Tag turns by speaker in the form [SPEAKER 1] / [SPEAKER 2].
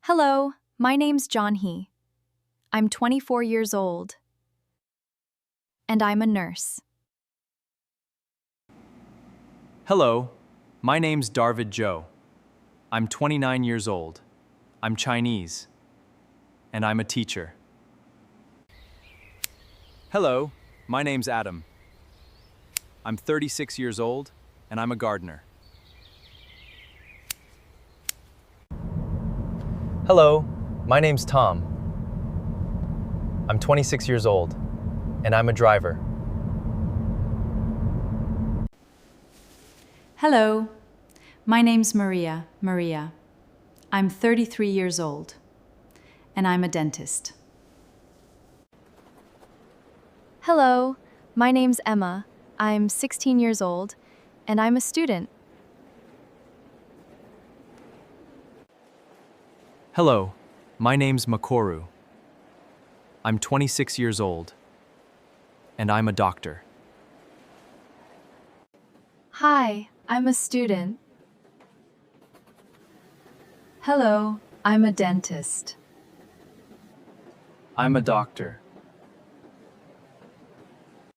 [SPEAKER 1] Hello, my name's John He. I'm 24 years old, and I'm a nurse.
[SPEAKER 2] Hello, my name's Darvid Joe. I'm 29 years old. I'm Chinese, and I'm a teacher. Hello, my name's Adam. I'm 36 years old, and I'm a gardener. Hello, my name's Tom. I'm 26 years old, and I'm a driver.
[SPEAKER 3] Hello, my name's Maria. I'm 33 years old, and I'm a dentist.
[SPEAKER 1] Hello, my name's Emma. I'm 16 years old, and I'm a student.
[SPEAKER 2] Hello, my name's Makoru. I'm 26 years old, and I'm a doctor.
[SPEAKER 1] Hi, I'm a student.
[SPEAKER 3] Hello, I'm a dentist.
[SPEAKER 2] I'm a doctor.